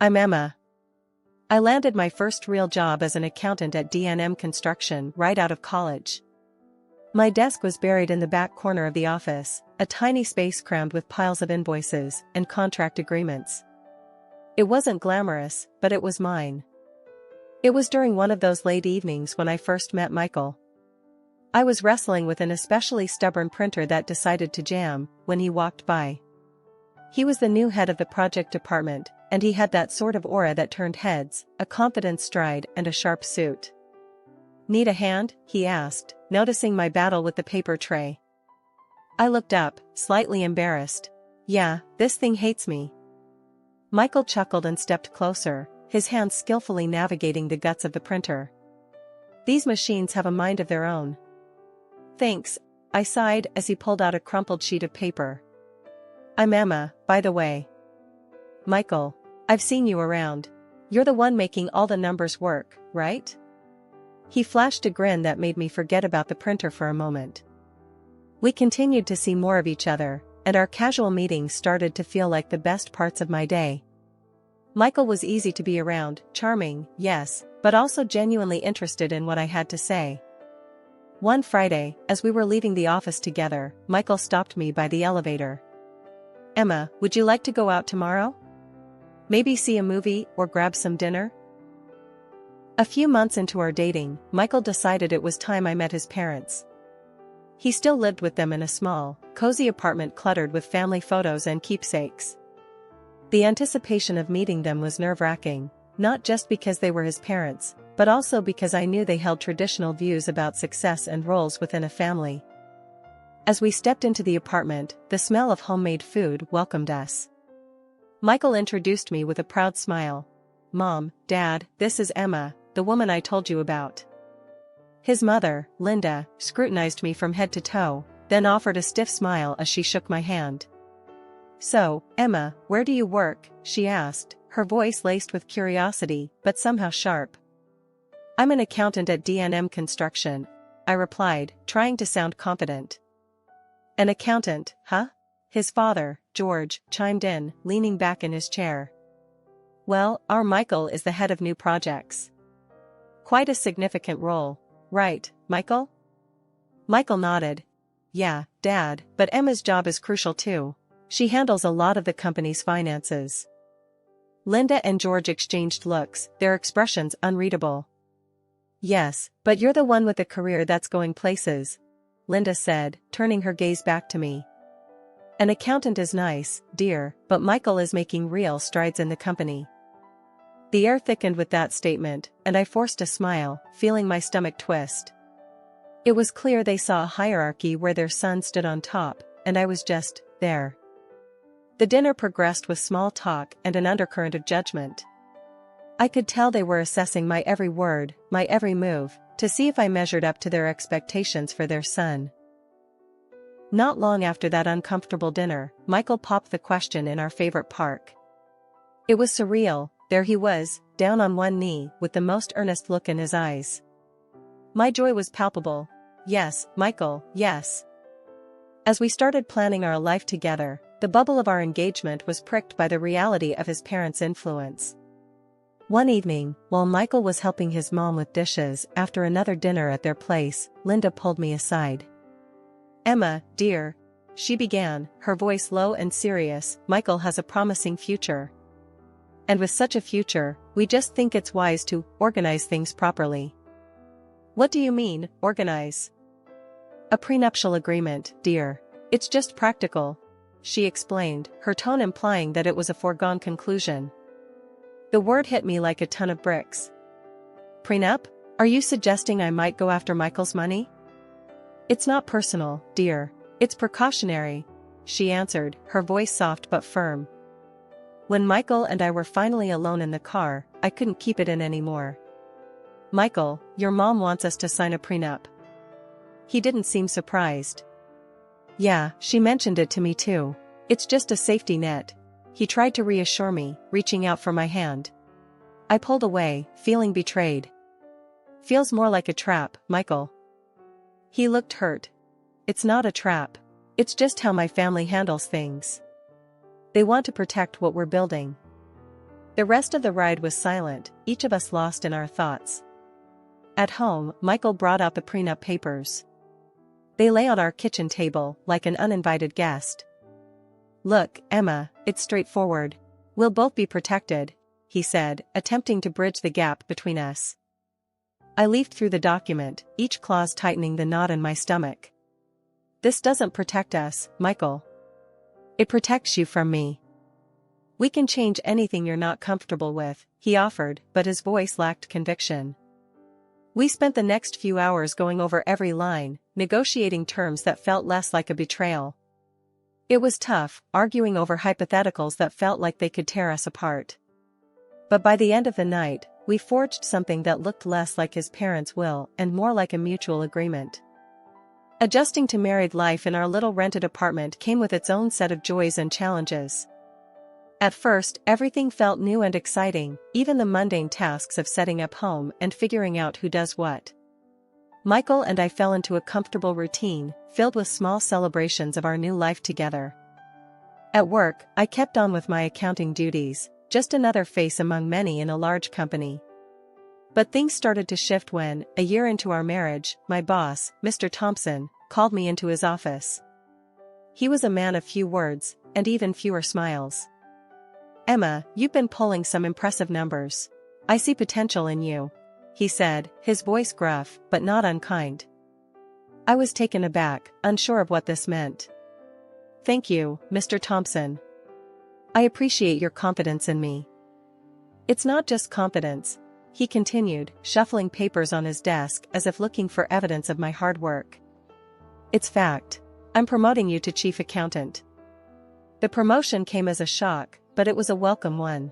I'm Emma. I landed my first real job as an accountant at D&M Construction right out of college. My desk was buried in the back corner of the office, a tiny space crammed with piles of invoices and contract agreements. It wasn't glamorous, but it was mine. It was during one of those late evenings when I first met Michael. I was wrestling with an especially stubborn printer that decided to jam when he walked by. He was the new head of the project department, and he had that sort of aura that turned heads, a confident stride and a sharp suit. "Need a hand?" he asked, noticing my battle with the paper tray. I looked up, slightly embarrassed. "Yeah, this thing hates me." Michael chuckled and stepped closer, his hands skillfully navigating the guts of the printer. "These machines have a mind of their own." "Thanks," I sighed as he pulled out a crumpled sheet of paper. "I'm Emma, by the way." "Michael, I've seen you around. You're the one making all the numbers work, right?" He flashed a grin that made me forget about the printer for a moment. We continued to see more of each other, and our casual meetings started to feel like the best parts of my day. Michael was easy to be around, charming, yes, but also genuinely interested in what I had to say. One Friday, as we were leaving the office together, Michael stopped me by the elevator. "Emma, would you like to go out tomorrow? Maybe see a movie or grab some dinner?" A few months into our dating, Michael decided it was time I met his parents. He still lived with them in a small, cozy apartment cluttered with family photos and keepsakes. The anticipation of meeting them was nerve-wracking, not just because they were his parents, but also because I knew they held traditional views about success and roles within a family. As we stepped into the apartment, the smell of homemade food welcomed us. Michael introduced me with a proud smile. "Mom, Dad, this is Emma, the woman I told you about." His mother, Linda, scrutinized me from head to toe, then offered a stiff smile as she shook my hand. "So, Emma, where do you work?" she asked, her voice laced with curiosity, but somehow sharp. "I'm an accountant at D&M Construction," I replied, trying to sound confident. "An accountant, huh?" His father, George, chimed in, leaning back in his chair. "Well, our Michael is the head of new projects. Quite a significant role, right, Michael?" Michael nodded. "Yeah, Dad, but Emma's job is crucial too. She handles a lot of the company's finances." Linda and George exchanged looks, their expressions unreadable. "Yes, but you're the one with a career that's going places," Linda said, turning her gaze back to me. "An accountant is nice, dear, but Michael is making real strides in the company." The air thickened with that statement, and I forced a smile, feeling my stomach twist. It was clear they saw a hierarchy where their son stood on top, and I was just there. The dinner progressed with small talk and an undercurrent of judgment. I could tell they were assessing my every word, my every move, to see if I measured up to their expectations for their son. Not long after that uncomfortable dinner, Michael popped the question in our favorite park. It was surreal. There he was, down on one knee, with the most earnest look in his eyes. My joy was palpable. "Yes, Michael, yes." As we started planning our life together, the bubble of our engagement was pricked by the reality of his parents' influence. One evening, while Michael was helping his mom with dishes after another dinner at their place, Linda pulled me aside. "Emma, dear," she began, her voice low and serious, "Michael has a promising future. And with such a future, we just think it's wise to organize things properly." "What do you mean, organize?" "A prenuptial agreement, dear. It's just practical," she explained, her tone implying that it was a foregone conclusion. The word hit me like a ton of bricks. "Prenup? Are you suggesting I might go after Michael's money?" "It's not personal, dear. It's precautionary," she answered, her voice soft but firm. When Michael and I were finally alone in the car, I couldn't keep it in anymore. "Michael, your mom wants us to sign a prenup." He didn't seem surprised. "Yeah, she mentioned it to me too. It's just a safety net." He tried to reassure me, reaching out for my hand. I pulled away, feeling betrayed. "Feels more like a trap, Michael." He looked hurt. "It's not a trap. It's just how my family handles things. They want to protect what we're building." The rest of the ride was silent, each of us lost in our thoughts. At home, Michael brought out the prenup papers. They lay on our kitchen table, like an uninvited guest. "Look, Emma, it's straightforward. We'll both be protected," he said, attempting to bridge the gap between us. I leafed through the document, each clause tightening the knot in my stomach. "This doesn't protect us, Michael. It protects you from me. We can change anything you're not comfortable with," he offered, but his voice lacked conviction. We spent the next few hours going over every line, negotiating terms that felt less like a betrayal. It was tough, arguing over hypotheticals that felt like they could tear us apart. But by the end of the night, we forged something that looked less like his parents' will and more like a mutual agreement. Adjusting to married life in our little rented apartment came with its own set of joys and challenges. At first, everything felt new and exciting, even the mundane tasks of setting up home and figuring out who does what. Michael and I fell into a comfortable routine, filled with small celebrations of our new life together. At work, I kept on with my accounting duties, just another face among many in a large company. But things started to shift when, a year into our marriage, my boss, Mr. Thompson, called me into his office. He was a man of few words, and even fewer smiles. "Emma, you've been pulling some impressive numbers. I see potential in you," he said, his voice gruff, but not unkind. I was taken aback, unsure of what this meant. "Thank you, Mr. Thompson. I appreciate your confidence in me." "It's not just confidence," he continued, shuffling papers on his desk as if looking for evidence of my hard work. "It's fact. I'm promoting you to chief accountant." The promotion came as a shock, but it was a welcome one.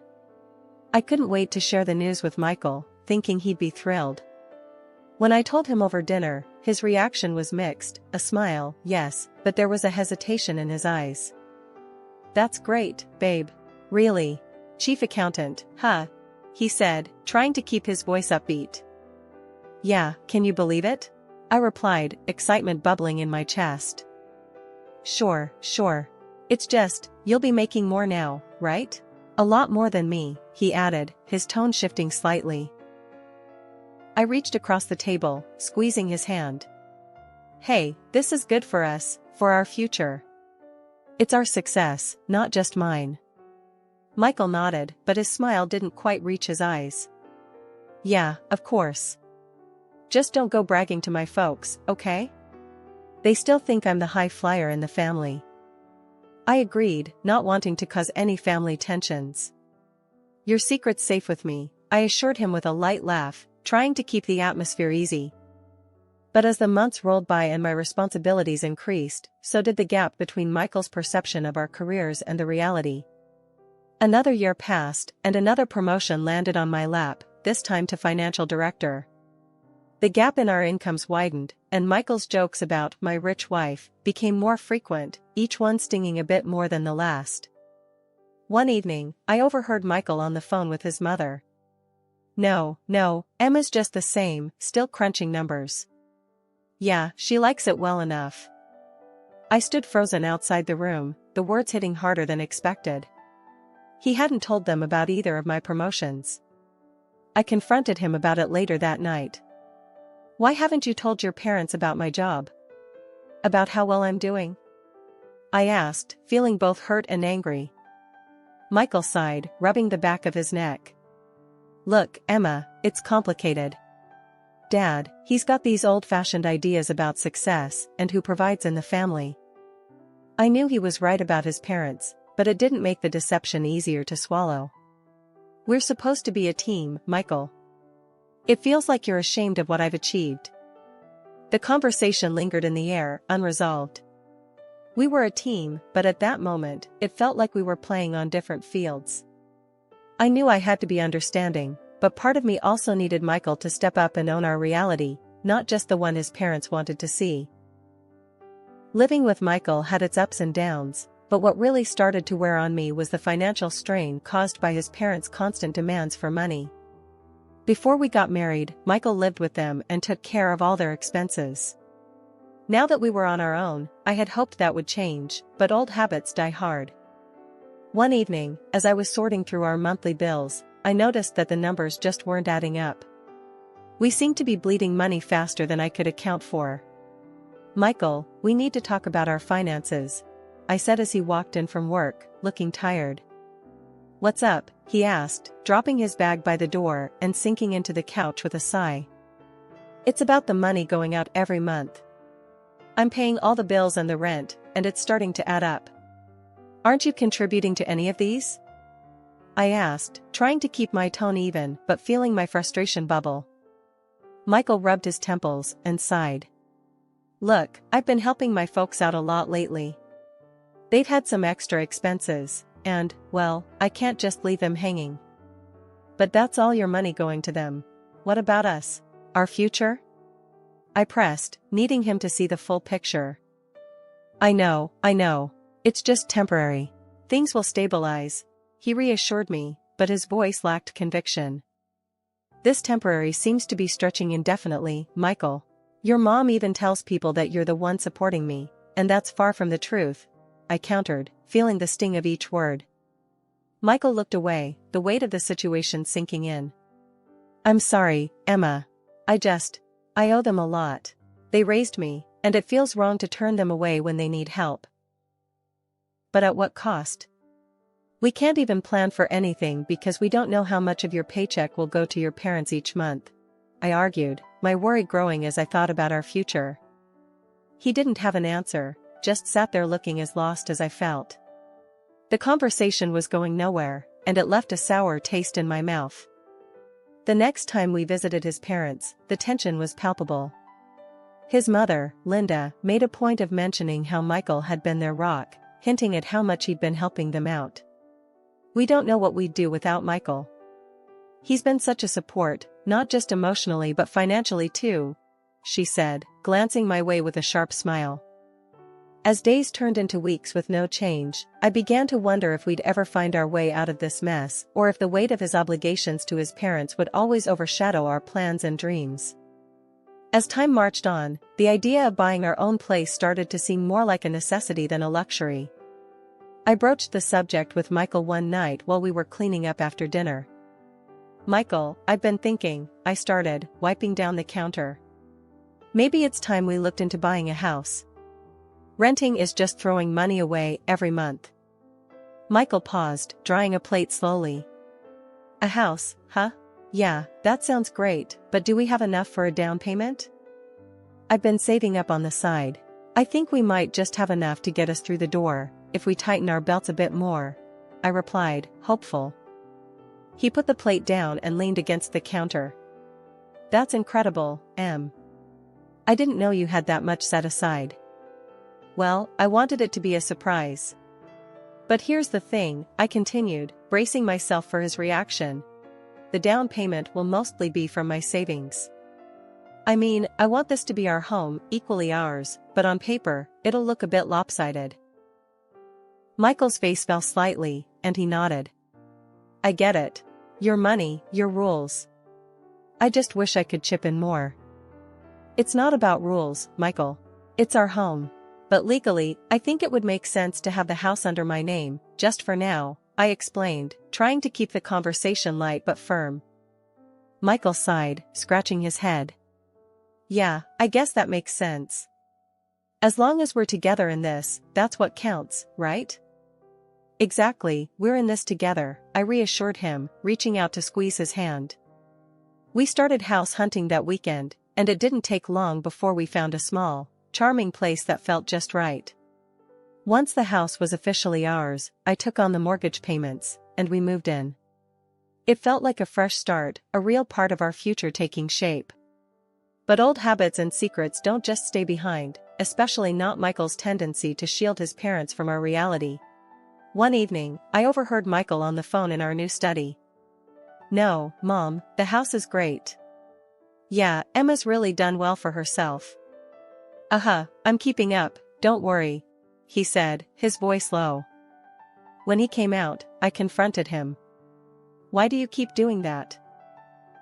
I couldn't wait to share the news with Michael, thinking he'd be thrilled. When I told him over dinner, his reaction was mixed, a smile, yes, but there was a hesitation in his eyes. "That's great, babe. Really? Chief accountant, huh?" he said, trying to keep his voice upbeat. "Yeah, can you believe it?" I replied, excitement bubbling in my chest. Sure. It's just, you'll be making more now, right? "A lot more than me," he added, his tone shifting slightly. I reached across the table, squeezing his hand. "Hey, this is good for us, for our future. It's our success, not just mine." Michael nodded, but his smile didn't quite reach his eyes. "Yeah, of course. Just don't go bragging to my folks, okay? They still think I'm the high flyer in the family." I agreed, not wanting to cause any family tensions. "Your secret's safe with me," I assured him with a light laugh, trying to keep the atmosphere easy. But as the months rolled by and my responsibilities increased, so did the gap between Michael's perception of our careers and the reality. Another year passed, and another promotion landed on my lap, this time to financial director. The gap in our incomes widened, and Michael's jokes about my rich wife became more frequent, each one stinging a bit more than the last. One evening, I overheard Michael on the phone with his mother. No, Emma's just the same, still crunching numbers. Yeah, she likes it well enough." I stood frozen outside the room, the words hitting harder than expected. He hadn't told them about either of my promotions. I confronted him about it later that night. "Why haven't you told your parents about my job? About how well I'm doing?" I asked, feeling both hurt and angry. Michael sighed, rubbing the back of his neck. "Look, Emma, it's complicated. Dad, he's got these old-fashioned ideas about success and who provides in the family." I knew he was right about his parents, but it didn't make the deception easier to swallow. "We're supposed to be a team, Michael. It feels like you're ashamed of what I've achieved." The conversation lingered in the air, unresolved. We were a team, but at that moment, it felt like we were playing on different fields. I knew I had to be understanding, but part of me also needed Michael to step up and own our reality, not just the one his parents wanted to see. Living with Michael had its ups and downs, but what really started to wear on me was the financial strain caused by his parents' constant demands for money. Before we got married, Michael lived with them and took care of all their expenses. Now that we were on our own, I had hoped that would change, but old habits die hard. One evening, as I was sorting through our monthly bills, I noticed that the numbers just weren't adding up. We seemed to be bleeding money faster than I could account for. "Michael, we need to talk about our finances," I said as he walked in from work, looking tired. "What's up?" he asked, dropping his bag by the door and sinking into the couch with a sigh. "It's about the money going out every month. I'm paying all the bills and the rent, and it's starting to add up. Aren't you contributing to any of these?" I asked, trying to keep my tone even but feeling my frustration bubble. Michael rubbed his temples and sighed. "Look, I've been helping my folks out a lot lately. They've had some extra expenses, and, well, I can't just leave them hanging." "But that's all your money going to them. What about us? Our future?" I pressed, needing him to see the full picture. I know. It's just temporary. Things will stabilize," he reassured me, but his voice lacked conviction. "This temporary seems to be stretching indefinitely, Michael. Your mom even tells people that you're the one supporting me, and that's far from the truth," I countered, feeling the sting of each word. Michael looked away, the weight of the situation sinking in. "I'm sorry, Emma. I owe them a lot. They raised me, and it feels wrong to turn them away when they need help." "But at what cost? We can't even plan for anything because we don't know how much of your paycheck will go to your parents each month," I argued, my worry growing as I thought about our future. He didn't have an answer, just sat there looking as lost as I felt. The conversation was going nowhere, and it left a sour taste in my mouth. The next time we visited his parents, the tension was palpable. His mother, Linda, made a point of mentioning how Michael had been their rock, hinting at how much he'd been helping them out. "We don't know what we'd do without Michael. He's been such a support, not just emotionally but financially too," she said, glancing my way with a sharp smile. As days turned into weeks with no change, I began to wonder if we'd ever find our way out of this mess, or if the weight of his obligations to his parents would always overshadow our plans and dreams. As time marched on, the idea of buying our own place started to seem more like a necessity than a luxury. I broached the subject with Michael one night while we were cleaning up after dinner. "Michael, I've been thinking," I started, wiping down the counter. "Maybe it's time we looked into buying a house. Renting is just throwing money away every month." Michael paused, drying a plate slowly. "A house, huh? Yeah, that sounds great, but do we have enough for a down payment?" "I've been saving up on the side. I think we might just have enough to get us through the door, if we tighten our belts a bit more," I replied, hopeful. He put the plate down and leaned against the counter. "That's incredible, Em. I didn't know you had that much set aside." "Well, I wanted it to be a surprise. But here's the thing," I continued, bracing myself for his reaction. "The down payment will mostly be from my savings. I mean, I want this to be our home, equally ours, but on paper, it'll look a bit lopsided." Michael's face fell slightly, and he nodded. "I get it. Your money, your rules. I just wish I could chip in more." "It's not about rules, Michael. It's our home. But legally, I think it would make sense to have the house under my name, just for now," I explained, trying to keep the conversation light but firm. Michael sighed, scratching his head. "Yeah, I guess that makes sense. As long as we're together in this, that's what counts, right?" "Exactly, we're in this together," I reassured him, reaching out to squeeze his hand. We started house hunting that weekend, and it didn't take long before we found a small, charming place that felt just right. Once the house was officially ours, I took on the mortgage payments, and we moved in. It felt like a fresh start, a real part of our future taking shape. But old habits and secrets don't just stay behind, especially not Michael's tendency to shield his parents from our reality. One evening, I overheard Michael on the phone in our new study. "No, Mom, the house is great. Yeah, Emma's really done well for herself." I'm keeping up, don't worry," he said, his voice low. When he came out, I confronted him. "Why do you keep doing that?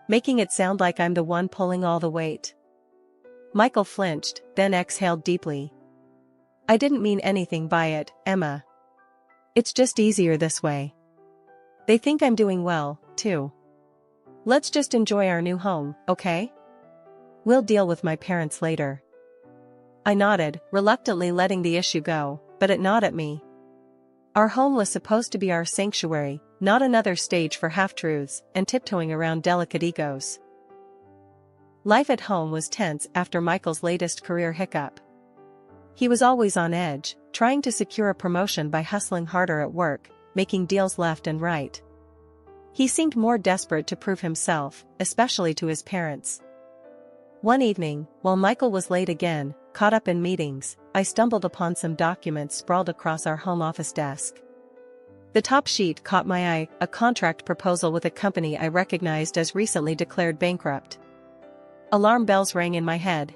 Making it sound like I'm the one pulling all the weight." Michael flinched, then exhaled deeply. "I didn't mean anything by it, Emma. It's just easier this way. They think I'm doing well, too. Let's just enjoy our new home, okay? We'll deal with my parents later. I nodded, reluctantly letting the issue go, but it gnawed at me. Our home was supposed to be our sanctuary, not another stage for half-truths and tiptoeing around delicate egos. Life at home was tense after Michael's latest career hiccup. He was always on edge, trying to secure a promotion by hustling harder at work, making deals left and right. He seemed more desperate to prove himself, especially to his parents. One evening, while Michael was late again, caught up in meetings, I stumbled upon some documents sprawled across our home office desk. The top sheet caught my eye, a contract proposal with a company I recognized as recently declared bankrupt. Alarm bells rang in my head.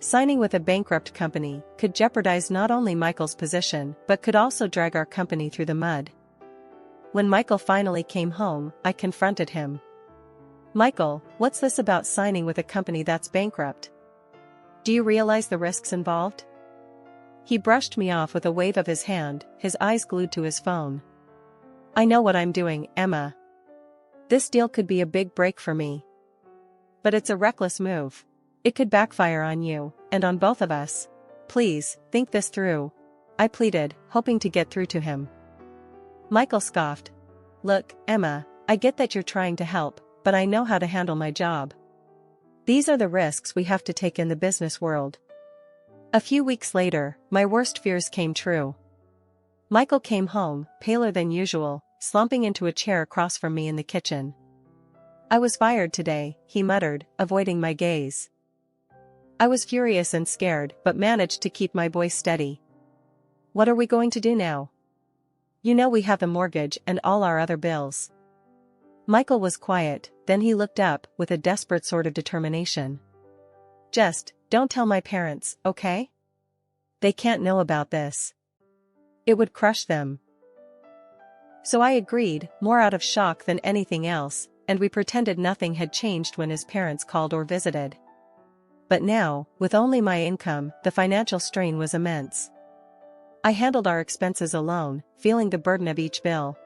Signing with a bankrupt company could jeopardize not only Michael's position but could also drag our company through the mud. When Michael finally came home, I confronted him. "Michael, what's this about signing with a company that's bankrupt? Do you realize the risks involved?" He brushed me off with a wave of his hand, his eyes glued to his phone. "I know what I'm doing, Emma. This deal could be a big break for me. But it's a reckless move. It could backfire on you, and on both of us. Please, think this through," I pleaded, hoping to get through to him. Michael scoffed. "Look, Emma, I get that you're trying to help, but I know how to handle my job. These are the risks we have to take in the business world." A few weeks later, my worst fears came true. Michael came home, paler than usual, slumping into a chair across from me in the kitchen. "I was fired today," he muttered, avoiding my gaze. I was furious and scared but managed to keep my voice steady. "What are we going to do now? You know we have the mortgage and all our other bills." Michael was quiet, then he looked up with a desperate sort of determination. "Just, don't tell my parents, okay? They can't know about this. It would crush them." So I agreed, more out of shock than anything else, and we pretended nothing had changed when his parents called or visited. But now, with only my income, the financial strain was immense. I handled our expenses alone, feeling the burden of each bill.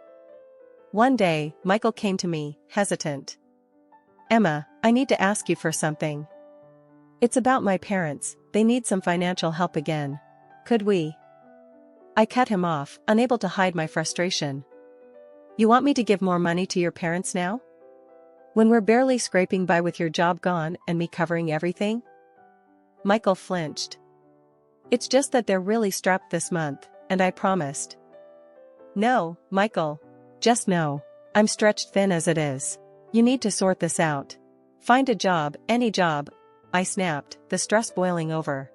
One day, Michael came to me, hesitant. "Emma, I need to ask you for something. It's about my parents, they need some financial help again. Could we?" I cut him off, unable to hide my frustration. "You want me to give more money to your parents now? When we're barely scraping by with your job gone and me covering everything?" Michael flinched. "It's just that they're really strapped this month, and I promised." "No, Michael. Just no. I'm stretched thin as it is. You need to sort this out. Find a job, any job," I snapped, the stress boiling over.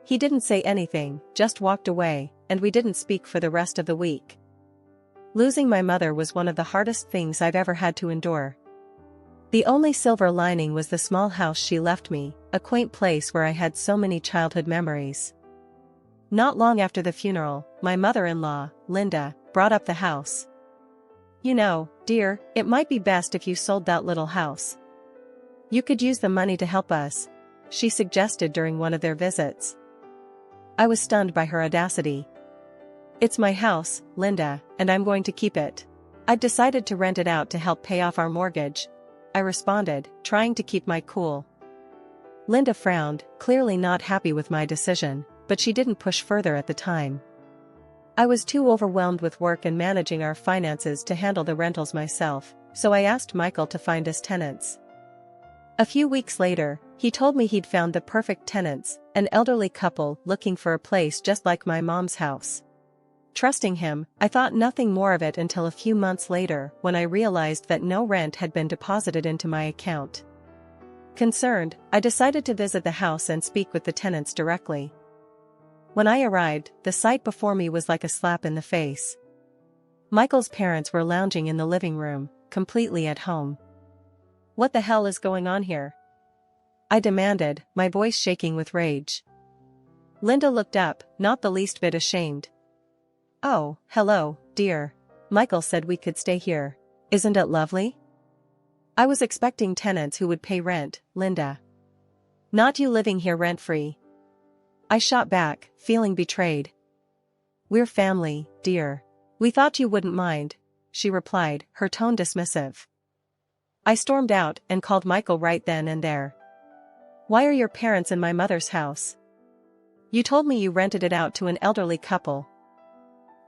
He didn't say anything, just walked away, and we didn't speak for the rest of the week. Losing my mother was one of the hardest things I've ever had to endure. The only silver lining was the small house she left me, a quaint place where I had so many childhood memories. Not long after the funeral, my mother-in-law, Linda, brought up the house. "You know, dear, it might be best if you sold that little house. You could use the money to help us," she suggested during one of their visits. I was stunned by her audacity. "It's my house, Linda, and I'm going to keep it. I've decided to rent it out to help pay off our mortgage," I responded, trying to keep my cool. Linda frowned, clearly not happy with my decision, but she didn't push further at the time. I was too overwhelmed with work and managing our finances to handle the rentals myself, so I asked Michael to find us tenants. A few weeks later, he told me he'd found the perfect tenants, an elderly couple looking for a place just like my mom's house. Trusting him, I thought nothing more of it until a few months later when I realized that no rent had been deposited into my account. Concerned, I decided to visit the house and speak with the tenants directly. When I arrived, the sight before me was like a slap in the face. Michael's parents were lounging in the living room, completely at home. "What the hell is going on here?" I demanded, my voice shaking with rage. Linda looked up, not the least bit ashamed. "Oh, hello, dear. Michael said we could stay here. Isn't it lovely?" "I was expecting tenants who would pay rent, Linda. Not you living here rent-free." I shot back, feeling betrayed. We're family, dear. We thought you wouldn't mind, she replied, her tone dismissive. I stormed out and called Michael right then and there. Why are your parents in my mother's house? You told me you rented it out to an elderly couple.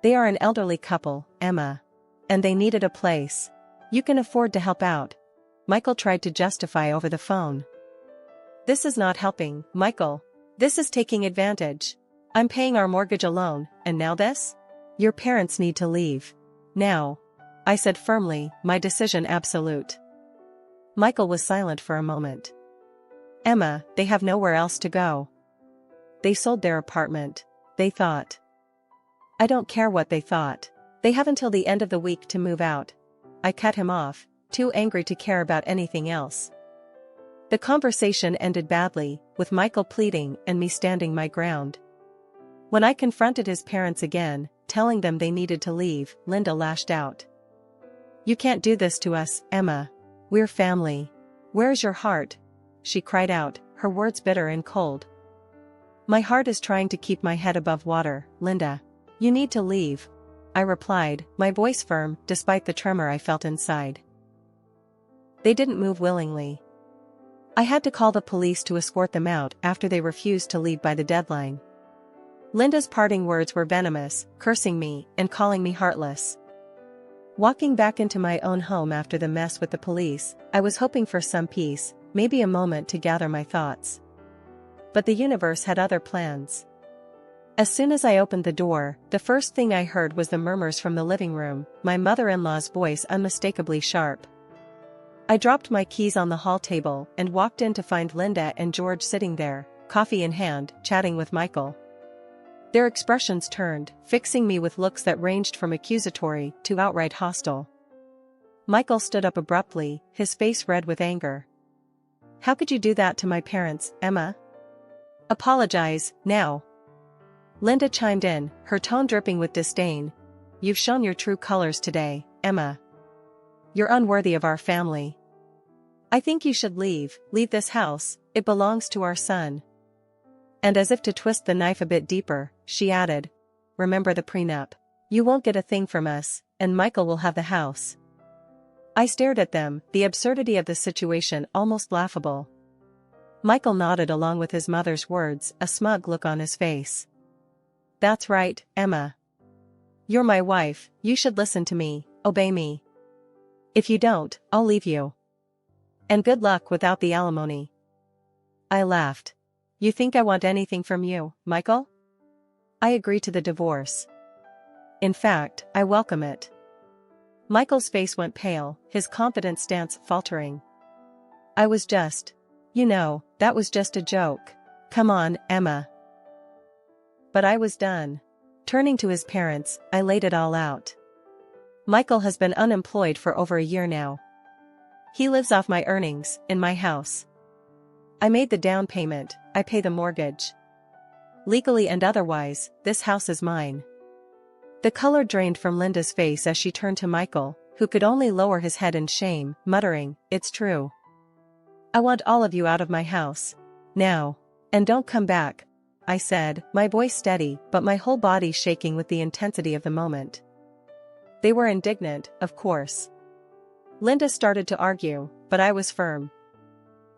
They are an elderly couple, Emma. And they needed a place. You can afford to help out. Michael tried to justify over the phone. This is not helping, Michael. This is taking advantage. I'm paying our mortgage alone, and now this? Your parents need to leave. Now. I said firmly, my decision absolute. Michael was silent for a moment. Emma, they have nowhere else to go. They sold their apartment. They thought. I don't care what they thought. They have until the end of the week to move out. I cut him off, too angry to care about anything else. The conversation ended badly, with Michael pleading and me standing my ground. When I confronted his parents again, telling them they needed to leave, Linda lashed out. You can't do this to us, Emma. We're family. Where's your heart? She cried out, her words bitter and cold. My heart is trying to keep my head above water, Linda. You need to leave. I replied, my voice firm, despite the tremor I felt inside. They didn't move willingly. I had to call the police to escort them out after they refused to leave by the deadline. Linda's parting words were venomous, cursing me and calling me heartless. Walking back into my own home after the mess with the police, I was hoping for some peace, maybe a moment to gather my thoughts. But the universe had other plans. As soon as I opened the door, the first thing I heard was the murmurs from the living room, my mother-in-law's voice unmistakably sharp. I dropped my keys on the hall table and walked in to find Linda and George sitting there, coffee in hand, chatting with Michael. Their expressions turned, fixing me with looks that ranged from accusatory to outright hostile. Michael stood up abruptly, his face red with anger. How could you do that to my parents, Emma? Apologize, now. Linda chimed in, her tone dripping with disdain. You've shown your true colors today, Emma. You're unworthy of our family. I think you should leave this house, it belongs to our son. And as if to twist the knife a bit deeper, she added, remember the prenup. You won't get a thing from us, and Michael will have the house. I stared at them, the absurdity of the situation almost laughable. Michael nodded along with his mother's words, a smug look on his face. That's right, Emma. You're my wife, you should listen to me, obey me. If you don't, I'll leave you. And good luck without the alimony. I laughed. You think I want anything from you, Michael? I agree to the divorce. In fact, I welcome it. Michael's face went pale, his confident stance faltering. I was just. That was just a joke. Come on, Emma. But I was done. Turning to his parents, I laid it all out. Michael has been unemployed for over a year now. He lives off my earnings, in my house. I made the down payment, I pay the mortgage. Legally and otherwise, this house is mine. The color drained from Linda's face as she turned to Michael, who could only lower his head in shame, muttering, It's true. I want all of you out of my house. Now. And don't come back, I said, my voice steady but my whole body shaking with the intensity of the moment. They were indignant, of course. Linda started to argue, but I was firm.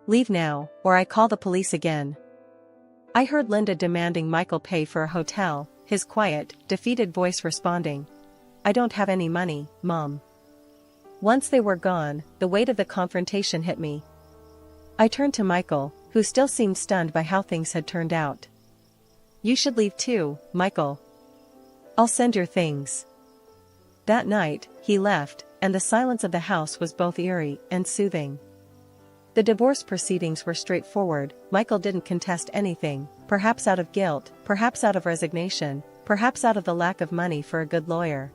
Leave now, or I call the police again. I heard Linda demanding Michael pay for a hotel, his quiet, defeated voice responding, I don't have any money, Mom. Once they were gone, the weight of the confrontation hit me. I turned to Michael, who still seemed stunned by how things had turned out. You should leave too, Michael. I'll send your things. That night, he left, and the silence of the house was both eerie and soothing. The divorce proceedings were straightforward. Michael didn't contest anything, perhaps out of guilt, perhaps out of resignation, perhaps out of the lack of money for a good lawyer.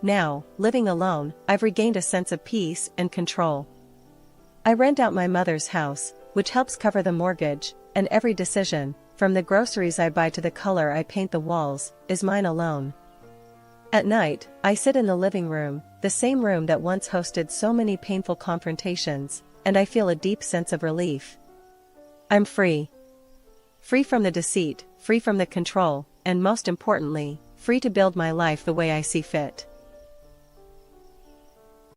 Now, living alone, I've regained a sense of peace and control. I rent out my mother's house, which helps cover the mortgage, and every decision, from the groceries I buy to the color I paint the walls, is mine alone. At night, I sit in the living room, the same room that once hosted so many painful confrontations, and I feel a deep sense of relief. I'm free. Free from the deceit, free from the control, and most importantly, free to build my life the way I see fit.